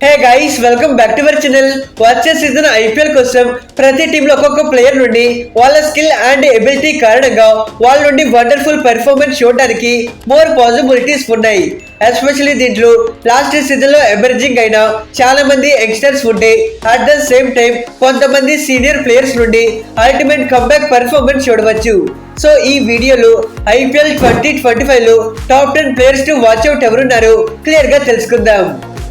Hey guys, welcome back to our channel. వచ్చే season IPL కోసం ప్రతి టీమ్ లో ఒక్కొక్క ప్లేయర్ నుండి వాళ్ళ స్కిల్ అండ్ ఎబిలిటీ కారణంగా వాళ్ళ నుండి వండర్ఫుల్ పెర్ఫార్మెన్స్ చూడడానికి మోర్ పాసిబిలిటీస్ ఉన్నాయి. ఎస్పెషల్లీ దీంట్లో లాస్ట్ సీజన్ లో ఎమర్జింగ్ అయిన చాలా మంది యంగ్స్టర్స్ ఉంటే అట్ ద సేమ్ టైం కొంతమంది సీనియర్ ప్లేయర్స్ నుండి అల్టిమేట్ కంబ్యాక్ పెర్ఫార్మెన్స్ చూడవచ్చు. సో ఈ వీడియోలో ఐపీఎల్ 2025 లో top 10 players to watch out ఎవరున్నారో క్లియర్ గా తెలుసుకుందాం.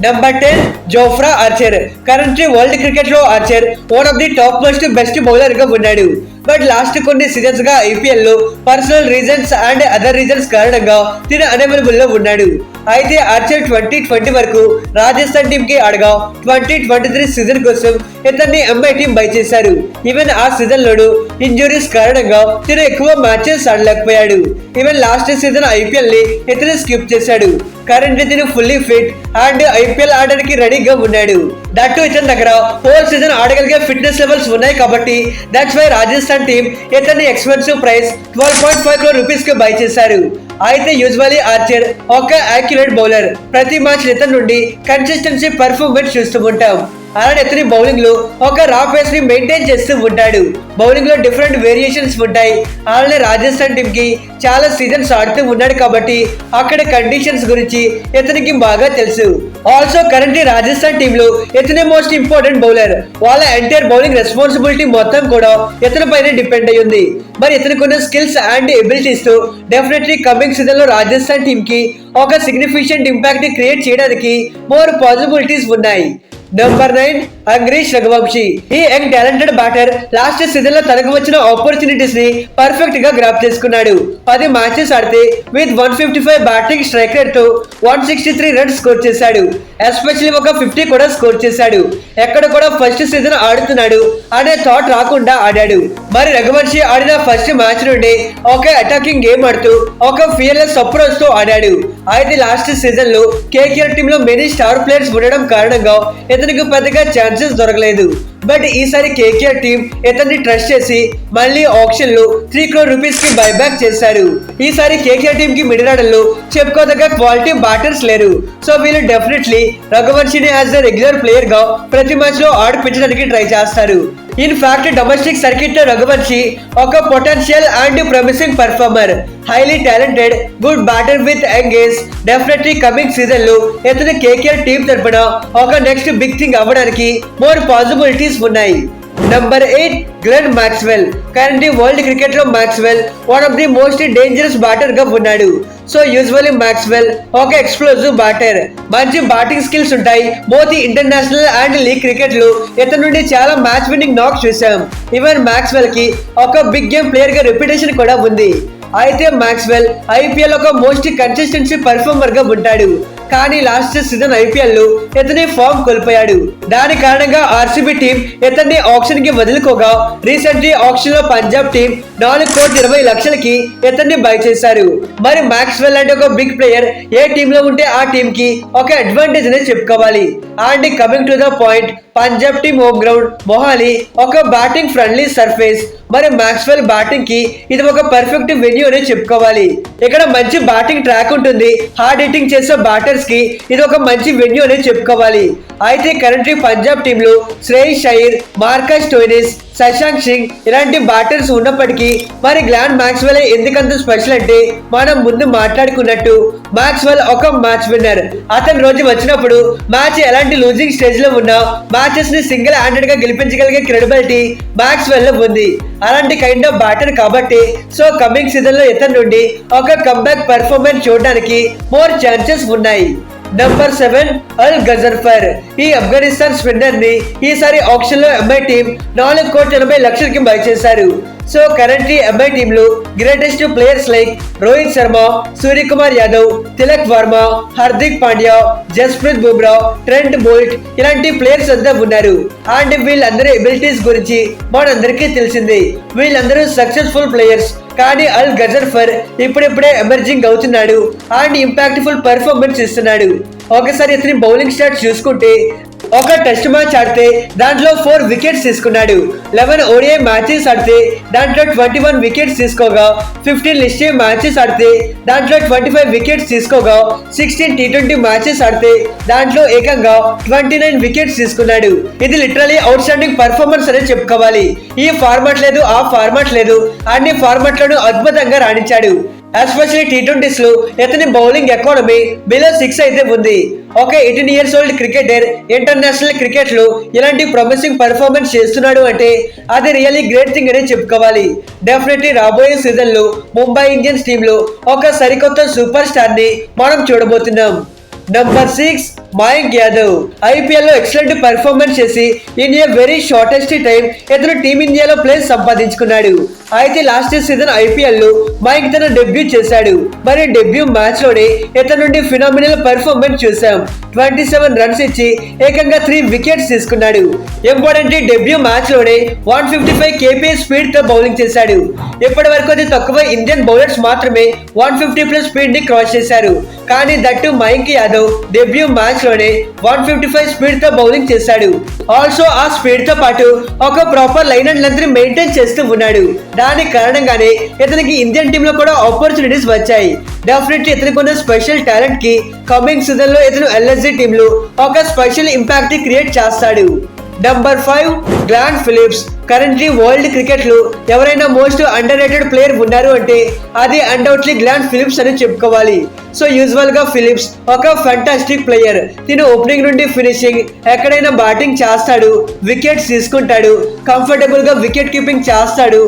Number 10, Jofra Archer. Currently world cricket లో Archer one of the top most best bowler గా ఉన్నాడు. బట్ లాస్ట్ కొన్ని సీజన్స్ గా ఐపీఎల్ లో personal reasons and other reasons కారణంగా తిన అనవైలబుల్ లో ఉన్నాడు. అయితే ఆర్చర్ 2020 వరకు రాజస్థాన్ టీమ్ కి ఆడగా 2023 సీజన్ కోసం ఇతన్ని ఎంఐ టీమ్ బై చేశారు. ఈవెన్ ఆ సీజన్ లోను ఇంజురీస్ కారణంగా తిన ఎక్కువ మ్యాచెస్ ఆడలేకపోయాడు. ఈవెన్ లాస్ట్ సీజన్ ఐపీఎల్ ని ఇతను స్కిప్ చేశాడు. కరెంట్లీ తిను ఫుల్లీ ఫిట్ అండ్ ఐపీఎల్ ఆడడానికి రెడీగా ఉన్నాడు. దట్టు ఇతని దగ్గర హోల్ సీజన్ ఆడగలిగే ఫిట్నెస్ లెవెల్స్ ఉన్నాయి కాబట్టి దట్స్ వై రాజస్థాన్ టీమ్ ఇతన్ని ఎక్స్పెన్సివ్ ప్రైస్ 12.5 crore రూపీస్ కి బై చేశారు. అయితే యూజువల్లీ ఆర్చర్ ఒక యాక్యురేట్ బౌలర్. ప్రతి మ్యాచ్ ఇతని నుండి కన్సిస్టెన్సీ పర్ఫార్మెన్స్ చూస్తూ ఉంటాం. అలానే ఇతని బౌలింగ్ లో ఒక రా పేస్ ని మెయింటైన్ చేస్తూ ఉంటాడు. బౌలింగ్ లో డిఫరెంట్ వేరియేషన్స్ ఉంటాయి. అలానే రాజస్థాన్ టీమ్ కి చాలా సీజన్స్ ఆడుతూ ఉన్నాడు కాబట్టి అక్కడ కండిషన్స్ గురించి ఇతనికి బాగా తెలుసు. ఆల్సో కరెంట్లీ రాజస్థాన్ టీమ్ లో ఇతనే మోస్ట్ ఇంపార్టెంట్ బౌలర్. వాళ్ళ ఎంటైర్ బౌలింగ్ రెస్పాన్సిబిలిటీ మొత్తం కూడా ఇతని పైన డిపెండ్ అయి ఉంది. మరి ఇతనికి స్కిల్స్ అండ్ ఎబిలిటీస్ తో డెఫినెట్లీ కమింగ్ సీజన్ లో రాజస్థాన్ టీమ్ కి ఒక సిగ్నిఫికెంట్ ఇంపాక్ట్ ని క్రియేట్ చేయడానికి మోర్ పాసిబిలిటీస్ ఉన్నాయి. Number 9, అంగ్రీష్ రఘువంశీ. ఈ young talented batter last season లో తనకు వచ్చిన ఆపర్చునిటీస్ ని పర్ఫెక్ట్ గా గ్రాప్ చేసుకున్నాడు. 10 మ్యాచెస్ ఆడితే విత్ 155 బ్యాటింగ్ స్ట్రైక్ రేట్ తో 163 రన్స్ స్కోర్ చేశాడు. ఎస్పెషల్లీ ఒక 50 కూడా స్కోర్ చేశాడు. ఎక్కడ కూడా ఫస్ట్ సీజన్ ఆడుతున్నాడు అనే థాట్ రాకుండా ఆడాడు. మరి రఘువంశీ ఆడిన ఫస్ట్ మ్యాచ్ నుండి ఒక అటాకింగ్ గేమ్ ఆడుతూ ఒక ఫియర్లెస్ అప్రోచ్ తో ఆడాడు. అయితే లాస్ట్ సీజన్ లో కేకేఆర్ టీమ్ లో మెనీ స్టార్ ప్లేయర్స్ ఉండడం కారణంగా ఇతనికి పెద్దగా ఛాన్సెస్ దొరకలేదు. బట్ ఈసారి కేకేఆర్ టీమ్ ఇతన్ని ట్రస్ట్ చేసి మళ్ళీ ఆప్షన్ లో 3 crore రూపీస్ కి బైబ్యాక్ చేశారు. ఈసారి కేకేఆర్ టీమ్ కి మిడిల్ ఆర్డర్ లో చెప్పుకోదగ్గ క్వాలిటీ బ్యాటర్స్ లేరు. సో వీళ్ళు డెఫినెట్లీ రఘువంశీని యాజ్ ఎ రెగ్యులర్ ప్లేయర్ గా ప్రతి మ్యాచ్ లో ఆడిపించడానికి ట్రై చేస్తారు. ఇన్ ఫ్యాక్ట్ డొమెస్టిక్ సర్కిట్ లో రఘువంశీ ఒక potential and promising performer, highly talented, good batter with young age. Definitely coming season లో ఇతను కేకేఆర్ టీమ్ తరపున ఒక నెక్స్ట్ బిగ్ థింగ్ అవ్వడానికి మోర్ పాసిబిలిటీస్ ఉన్నాయి. Number 8, Glenn Maxwell. Currently world cricket లో Maxwell one of the most dangerous batter గా ఉన్నాడు. So usually Maxwell ఒక ఎక్స్ప్లోజివ్ బ్యాటర్. మంచి బ్యాటింగ్ స్కిల్స్ ఉంటాయి. Both international and league cricket లో ఇతని నుండి చాలా మ్యాచ్ విన్నింగ్ నాక్స్ చూసాం. ఈవెన్ మాక్స్వెల్ కి ఒక బిగ్ గేమ్ ప్లేయర్ గా రెప్యుటేషన్ కూడా ఉంది. అయితే మాక్స్వెల్ ఐపీఎల్ ఒక మోస్ట్ కన్సిస్టెన్సీ పర్ఫార్మర్ గా ఉంటాడు. కానీ లాస్ట్ సీజన్ ఐపీఎల్ లో ఇతని ఫామ్ కోల్పోయాడు. దాని కారణంగా ఆర్సీబీ టీం ఇతన్ని ఆప్షన్ కి వదులుకోగా రీసెంట్లీ ఆప్షన్ లో పంజాబ్ టీం 4,20,00,000కి ఇతన్ని బై చేశారు. మరి మాక్స్వెల్ అంటే ఒక బిగ్ ప్లేయర్ ఏ టీమ్ లో ఉంటే ఆ టీం కి ఒక అడ్వాంటేజ్ అనేది చెప్పుకోవాలి. And coming to the point, Punjab team home ground Mohali ఒక బ్యాటింగ్ ఫ్రెండ్లీ సర్ఫేస్. మరి మాక్స్వెల్ బ్యాటింగ్ కి ఇది ఒక పర్ఫెక్ట్ వెన్యూ అని చెప్పుకోవాలి. ఇక్కడ మంచి బ్యాటింగ్ ట్రాక్ ఉంటుంది. హార్డ్ హిట్టింగ్ చేసే బ్యాటర్స్ కి ఇది ఒక మంచి వెన్యూ అని చెప్పుకోవాలి. అయితే కరెంట్లీ పంజాబ్ టీమ్ లో శ్రేయస్ అయ్యర్, మార్కస్ స్టోయినిస్, శశాంక్ సింగ్ ఇలాంటి బ్యాటర్స్ ఉన్నప్పటికీ మరి గ్లెన్ మాక్స్వెల్ ఎందుకంత స్పెషల్ అంటే మనం ముందు మాట్లాడుకున్నట్టు మాక్స్వెల్ ఒక మ్యాచ్ విన్నర్. అతని రోజు వచ్చినప్పుడు మ్యాచ్ ఎలాంటి లూజింగ్ స్టేజ్ లో ఉన్నా మ్యాచెస్ ని సింగిల్ హ్యాండెడ్ గా గెలిపించగలిగే క్రెడిబిలిటీ మాక్స్వెల్ లో ఉంది. అలాంటి కైండ్ ఆఫ్ బ్యాటర్ కాబట్టి సో కమింగ్ సీజన్ లో ఇతని నుండి ఒక కంబ్యాక్ పెర్ఫార్మెన్స్ చూడడానికి మోర్ ఛాన్సెస్ ఉన్నాయి. Number 7, అల్ గజర్ఫర్. ఈ ఆఫ్ఘనిస్తాన్ స్పిన్నర్ ని ఈసారి ఆప్షన్ లో ఎంఐ టీం 4,80,00,000కి బై చేశారు. సో కరెంట్లీ ఎంఐ టీమ్ లో greatest players like Rohit Sharma, Suryakumar Yadav, Tilak Varma, Hardik Pandya, Jasprit Bumrah, Trent Boult ఇలాంటి ప్లేయర్స్ అంతా ఉన్నారు. అండ్ వీళ్ళందరి ఎబిలిటీస్ గురించి మనందరికీ తెలిసింది. వీళ్ళందరూ సక్సెస్ఫుల్ ప్లేయర్స్. కానీ అల్ గజర్ఫర్ ఇప్పుడిప్పుడే ఎమర్జింగ్ అవుతున్నాడు అండ్ ఇంపాక్ట్ఫుల్ పర్ఫార్మెన్స్ ఇస్తున్నాడు. ఒకసారి ఇతని బౌలింగ్ స్టాట్స్ చూసుకుంటే ఒక టెస్ట్ మ్యాచ్ ఆడితే దాంట్లో 4 వికెట్స్ తీసుకున్నాడు. 11 ఓడిఐ మ్యాచెస్ ఆడితే దాంట్లో 21 వికెట్స్ తీసుకోగా, 15 లిస్ట్ ఏ మ్యాచెస్ ఆడితే దాంట్లో 25 వికెట్స్ తీసుకోగా, 16 టీ20 మ్యాచెస్ ఆడితే దాంట్లో ఏకంగా 29 వికెట్స్ తీసుకున్నాడు. ఇది లిటరలీ అవుట్ స్టాండింగ్ పర్ఫార్మెన్స్ అనే చెప్పుకోవాలి. ఈ ఫార్మాట్ లేదు, ఆ ఫార్మాట్ లేదు, అన్ని ఫార్మాట్ లను అద్భుతంగా రాణించాడు. ఎస్పెషల్లీ టీ20s లో ఇతని బౌలింగ్ ఎకానమీ బిలో 6 అయితే ఉంది. ఒక 18 years old cricketer international cricket లో ఇలాంటి ప్రామిసింగ్ పర్ఫార్మెన్స్ చేస్తున్నాడు అంటే అది రియల్లీ గ్రేట్ థింగ్ అనే చెప్పుకోవాలి. డెఫినెట్లీ రాబోయే సీజన్ లో ముంబై ఇండియన్స్ టీమ్ లో ఒక సరికొత్త సూపర్ స్టార్ ని మనం చూడబోతున్నాం. నంబర్ 6 మయాంక్ యాదవ్. ఐపీఎల్ లో ఎక్సలెంట్ పర్ఫార్మెన్స్ చేసి in a very shortest time ఇతను టీమిండియాలో ప్లేస్ సంపాదించుకున్నాడు. అయితే లాస్ట్ సీజన్ ఐపీఎల్ లో మయాంక్ తన డెబ్యూ చేశాడు. మరి డెబ్యూ మ్యాచ్ లోనే ఇతని నుండి ఫినామినల్ పర్ఫార్మెన్స్ చూసాం. 27 రన్స్ ఇచ్చి ఏకంగా 3 వికెట్స్ తీసుకున్నాడు. ఇంపార్టెంట్ డెబ్యూ మ్యాచ్ లోనే 155 kph స్పీడ్ తో బౌలింగ్ చేశాడు. ఇప్పటి వరకు అది తక్కువ ఇండియన్ బౌలర్స్ మాత్రమే 150+ స్పీడ్ ని క్రాస్ చేశారు. కానీ that Mayank Yadav debut match లోనే 155 స్పీడ్ తో బౌలింగ్ చేశాడు. ఆల్సో ఆ స్పీడ్ తో పాటు ఒక ప్రాపర్ లైన్ అండ్ లెంత్ ని మెయింటైన్ చేస్తూ ఉన్నాడు. దానికి కారణంగానే ఇతనికి ఇండియన్ టీమ్ లో కూడా ఆపర్చునిటీస్ వచ్చాయి. డెఫినెట్లీ ఇతనికి ఉన్న స్పెషల్ టాలెంట్ కి కమింగ్ సీజన్ లో ఇతను ఎల్ఎస్జీ టీమ్ లో ఒక స్పెషల్ ఇంపాక్ట్ క్రియేట్ చేస్తాడు. Number 5 Glenn Phillips. Currently world cricket లో ఎవరైనా మోస్ట్ అండర్ రేటెడ్ ప్లేయర్ ఉన్నారు అంటే అది అన్డౌట్లీ గ్లాన్ ఫిలిప్స్ అని చెప్పుకోవాలి. సో యూజువల్ గా ఫిలిప్స్ ఒక ఫెంటాస్టిక్ ప్లేయర్. తిను ఓపెనింగ్ నుండి ఫినిషింగ్ ఎక్కడైనా బ్యాటింగ్ చేస్తాడు, వికెట్స్ తీసుకుంటాడు, కంఫర్టబుల్ గా వికెట్ కీపింగ్ చేస్తాడు.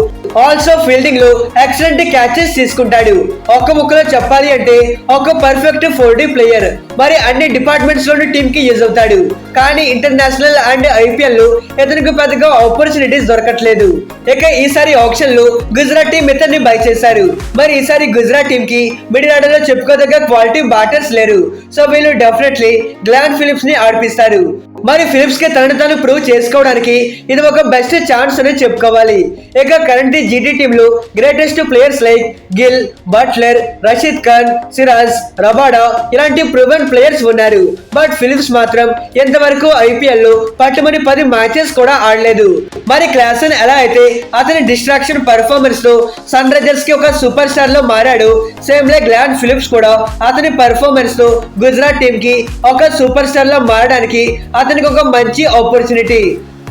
ఆల్సో ఫీల్డింగ్ లో ఎక్సలెంట్ క్యాచెస్ తీసుకుంటాడు. ఒక్క ముక్కలో చెప్పాలి అంటే ఒక పర్ఫెక్ట్ 4D ప్లేయర్. మరి అన్ని డిపార్ట్మెంట్స్ లోని టీమ్ కి యూజ్ అవుతాడు. కానీ ఇంటర్నేషనల్ అండ్ ఐపీఎల్ లో ఇతనికి పెద్దగా ఆపర్చునిటీస్ దొరకట్లేదు. ఇక ఈసారి ఆప్షన్ లో గుజరాత్ టీం ఇతన్ని బై చేశారు. మరి ఈసారి గుజరాత్ టీం కి మిడిల్ ఆర్డర్ లో చెప్పుకోదగ్గ క్వాలిటీ బ్యాటర్స్ లేరు. సో వీళ్ళు డెఫినెట్లీ గ్లాన్ ఫిలిప్స్ ని ఆడిపిస్తారు. మరి ఫిలిప్స్ కి తనను తాను ప్రూవ్ చేసుకోవడానికి ఇది ఒక బెస్ట్ ఛాన్స్ అని చెప్పుకోవాలి. ఇక కరెంట్ జీటీ టీమ్ లో greatest players like Gill, Buttler, Rashid Khan, Siraj, Rabada ఇలాంటి ప్రూవెన్ ప్లేయర్స్ ఉన్నారు. బట్ ఫిలిప్స్ మాత్రం ఎంతవరకు ఐపీఎల్ లో పట్టుమని 10 మ్యాచెస్ కూడా ఆడలేదు. మరి క్లాసన్ ఎలా అయితే అతని డిస్ట్రాక్షన్ పర్ఫార్మెన్స్ తో సన్ రైజర్స్ కి ఒక సూపర్ స్టార్ లో మారాడు, సేమ్ లైక్ గ్లాన్ ఫిలిప్స్ కూడా అతని పర్ఫార్మెన్స్ తో గుజరాత్ టీమ్ కి ఒక సూపర్ స్టార్ లో మారడానికి అతనికి ఒక మంచి ఆపర్చునిటీ.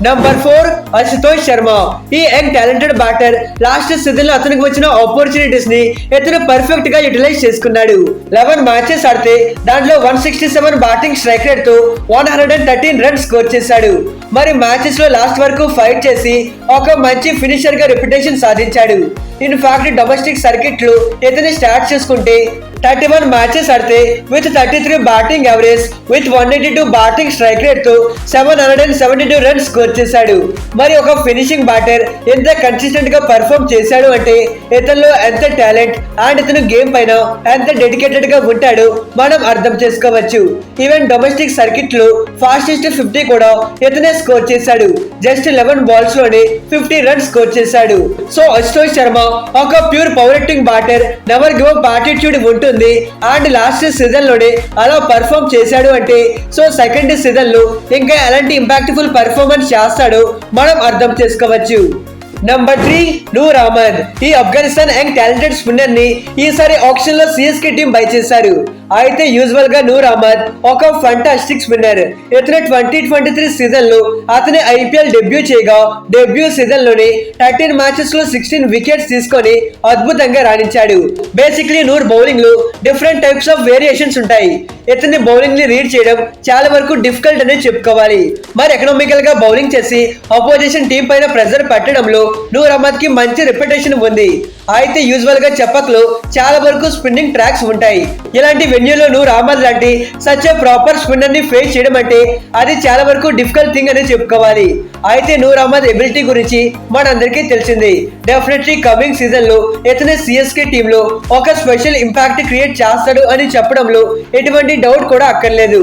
నంబర్ 4 అశుతోష్ శర్మ. ఈ young talented batter last season లో అతనికి వచ్చిన ఆపర్చునిటీస్ ని ఇతను పర్ఫెక్ట్ గా యూటిలైజ్ చేసుకున్నాడు. 11 మ్యాచెస్ ఆడితే దాంట్లో 167 బ్యాటింగ్ స్ట్రైక్ రేట్ తో 113 రన్స్ స్కోర్ చేశాడు. మరి మ్యాచెస్ లో లాస్ట్ వరకు ఫైట్ చేసి ఒక మంచి ఫినిషర్ గా రెప్యుటేషన్ సాధించాడు. ఇన్ఫాక్ట్ డొమెస్టిక్ సర్కిట్ లో ఇతని స్టార్ట్ చేసుకుంటే 31 మ్యాచెస్ ఆడితే with 33 batting average with 182 batting strike rate తో 772 రన్స్ స్కోర్ చేశాడు. మరి ఒక ఫినిషింగ్ బ్యాటర్ ఎంత కన్సిస్టెంట్ గా పర్ఫార్మ్ చేశాడు అంటే ఇతనిలో ఎంత టాలెంట్ అండ్ ఇతను గేమ్ పైన ఎంత డెడికేటెడ్ గా ఉంటాడో మనం అర్థం చేసుకోవచ్చు. ఈవెన్ డొమెస్టిక్ సర్కిట్ లో ఫాస్టెస్ట్ 50 కూడా ఇతనే స్కోర్ చేశాడు. జస్ట్ 11 బాల్స్ లోనే 50 రన్స్ స్కోర్ చేశాడు. సో అశుతోష్ శర్మ ఒక pure power hitting batter, never give up attitude ఉంటుంది. అండ్ లాస్ట్ సీజన్ లోనే అలా పర్ఫార్మ్ చేశాడు అంటే సో సెకండ్ సీజన్ లో ఇంకా ఎలాంటి ఇంపాక్ట్ఫుల్ పర్ఫార్మెన్స్ చేస్తాడో మనం అర్థం చేసుకోవచ్చు. నంబర్ 3 నూర్ అహ్మద్. ఈ ఆఫ్ఘనిస్తాన్ యంగ్ టాలెంటెడ్ స్పిన్నర్ ని ఈసారి ఆప్షన్ లో సిఎస్కే టీం బై చేశారు. అయితే యూజువల్ గా నూర్ అహ్మద్ ఒక ఫంటాస్టిక్ స్పిన్నర్. ఇతను 2023 సీజన్ లో అతని ఐపీఎల్ డెబ్యూ చేయగా డెబ్యూ సీజన్ లోనే 13 మ్యాచెస్ లో 16 వికెట్స్ తీసుకొని అద్భుతంగా రాణించాడు. బేసిక్లీ నూర్ బౌలింగ్ లో డిఫరెంట్ టైప్స్ ఆఫ్ వేరియేషన్స్ ఉంటాయి. ఇతని బౌలింగ్ ని రీడ్ చేయడం చాలా వరకు డిఫికల్ట్ అనే చెప్పుకోవాలి. మరి ఎకనామికల్ గా బౌలింగ్ చేసి అపోజిషన్ టీం పైన ప్రెజర్ పెట్టడంలో నూర్ అహ్మద్ కి మంచి రెప్యుటేషన్ ఉంది. అయితే యూజువల్ గా చెప్పక్లో చాలా వరకు స్పిన్నింగ్ ట్రాక్స్ ఉంటాయి. ఇలాంటి వెన్యూలో నూర్ అహ్మద్ లాంటి సచ్ ప్రాపర్ స్పిన్నర్ ని ఫేస్ చేయడం అంటే అది చాలా వరకు డిఫికల్ట్ థింగ్ అని చెప్పుకోవాలి. అయితే నూర్ అహ్మద్ ఎబిలిటీ గురించి మనందరికీ తెలిసింది. డెఫినెట్లీ కమింగ్ సీజన్ లో ఇతని సిఎస్కే టీమ్ లో ఒక స్పెషల్ ఇంపాక్ట్ క్రియేట్ చేస్తాడు అని చెప్పడంలో ఎటువంటి డౌట్ కూడా అక్కర్లేదు.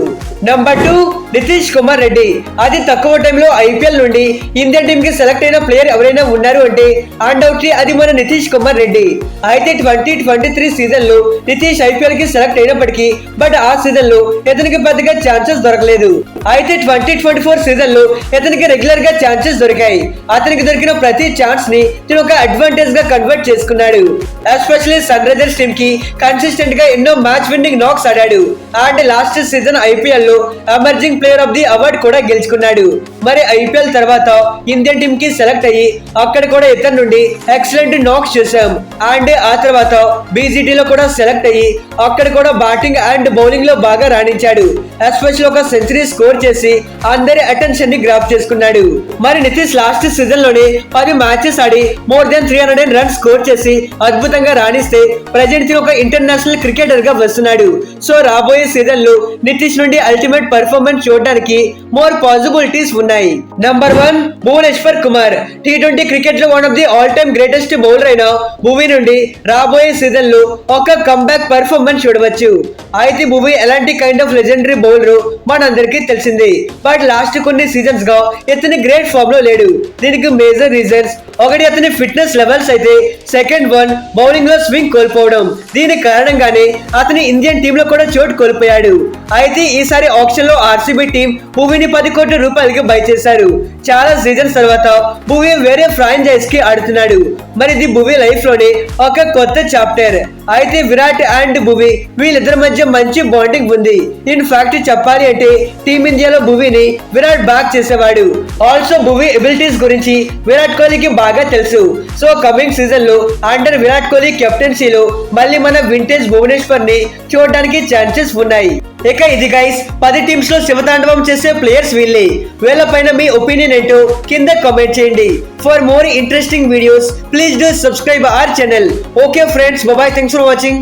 నంబర్ 2 నితీష్ కుమార్ రెడ్డి. అది తక్కువ టైంలో ఐపీఎల్ నుండి ఇండియన్ టీమ్ కి సెలెక్ట్ అయిన ప్లేయర్ ఎవరైనా ఉన్నారు అంటే అన్డౌట్లీ అది మన నితీష్ కుమార్ రెడ్డి. అయితే 2023 సీజన్ లో నితీష్ ఐపీఎల్ కి సెలెక్ట్ అయినప్పటికీ బట్ ఆ సీజన్ లో ఇతనికి పెద్దగా ఛాన్సెస్ దొరకలేదు. అయితే 2024 సీజన్ లో ఇతనికి రెగ్యులర్ గా ఛాన్సెస్ దొరికాయి. అతనికి దొరికిన ప్రతి ఛాన్స్ ని తను ఒక అడ్వాంటేజ్ గా కన్వర్ట్ చేసుకున్నాడు. ఎస్పెషల్లీ సన్ రైజర్స్ టీమ్ కి కన్సిస్టెంట్ గా ఎన్నో మ్యాచ్ విన్నింగ్ నాక్స్ ఆడాడు అండ్ లాస్ట్ సీజన్ ఐపీఎల్ లో emerging player of the award కూడా గెలుచుకున్నాడు. మరి ఐపీఎల్ తర్వాత ఇండియన్ టీమ్ కి సెలెక్ట్ అయ్యి అక్కడ కూడా ఇతని నుండి ఎక్సలెంట్ నాక్స్ చూసాం అండ్ ఆ తర్వాత బీజీటీలో కూడా సెలెక్ట్ అయ్యి అక్కడ కూడా బ్యాటింగ్ అండ్ బౌలింగ్ లో బాగా రాణించాడు. ఎస్పెషల్ ఒక సెంచరీ స్కోర్ చేసి అందరి అటెన్షన్ ని గ్రాప్ చేసుకున్నాడు. మరి నితీష్ లాస్ట్ సీజన్ లోనే 10 మ్యాచెస్ ఆడి మోర్ దెన్ 300 రన్స్ స్కోర్ చేసి అద్భుతంగా రాణిస్తే ప్రెజెంట్ ఒక ఇంటర్నేషనల్ క్రికెటర్ గా వస్తున్నాడు. సో రాబోయే సీజన్ లో నితీష్ నుండి అల్టిమేట్ పర్ఫార్మెన్స్ చూడడానికి మోర్ పాసిబిలిటీస్ ఉన్నాయి. Number 1 Bhuvneshwar Kumar. T20 cricket లో one of the all time greatest bowler అయిన భువి నుండి రాబోయే సీజన్ లో ఒక కంబ్యాక్ పర్ఫార్మెన్స్ చూడవచ్చు. అయితే భువి ఎలాంటి కైండ్ ఆఫ్ లెజెండరీ బౌలర్ మనందరికీ తెలిసింది. బట్ లాస్ట్ కొన్ని సీజన్స్ గా ఇతని గ్రేట్ ఫామ్ లో లేడు. దీనికి మేజర్ రీజన్స్ ఒకటి అతని ఫిట్నెస్ లెవెల్స్ అయితే సెకండ్ వన్ బౌలింగ్ లో స్వింగ్ కోల్పోవడం. దీని కారణంగానే అతని ఇండియన్ టీమ్ లో కూడా చోటు కోల్పోయాడు. అయితే ఈసారి ఆప్షన్ లో ఆర్సీబీ టీం భువిని 10 కోట్ల రూపాయలకి బై చేశారు. చాలా సీజన్స్ తర్వాత భువి వేరే ఫ్రాంచైజ్ కి ఆడుతున్నాడు. మరి ఇది భువి లైఫ్ లోనే ఒక కొత్త చాప్టర్. అయితే విరాట్ అండ్ భువి వీళ్ళిద్దరి మధ్య మంచి బాండింగ్ ఉంది. ఇన్ ఫ్యాక్ట్ చెప్పాలి అంటే టీమిండియాలో భువిని విరాట్ బ్యాక్ చేసేవాడు. ఆల్సో భువి ఎబిలిటీస్ గురించి విరాట్ కోహ్లీకి బాగా తెలుసు. సో కమింగ్ సీజన్ లో అండర్ విరాట్ కోహ్లీ కెప్టెన్సీలో మళ్ళీ మన వింటేజ్ భువనేశ్వర్ ని చూడడానికి ఛాన్సెస్ ఉన్నాయి. ఇక ఇది గైస్ 10 టీమ్స్ లో శివతాండవం చేసే ప్లేయర్స్ వీళ్ళే. వీళ్ళపైన మీ ఒపీనియన్ ఏంటో కింద కామెంట్ చేయండి. For more interesting videos please do subscribe our channel. Okay friends, bye, thanks for watching.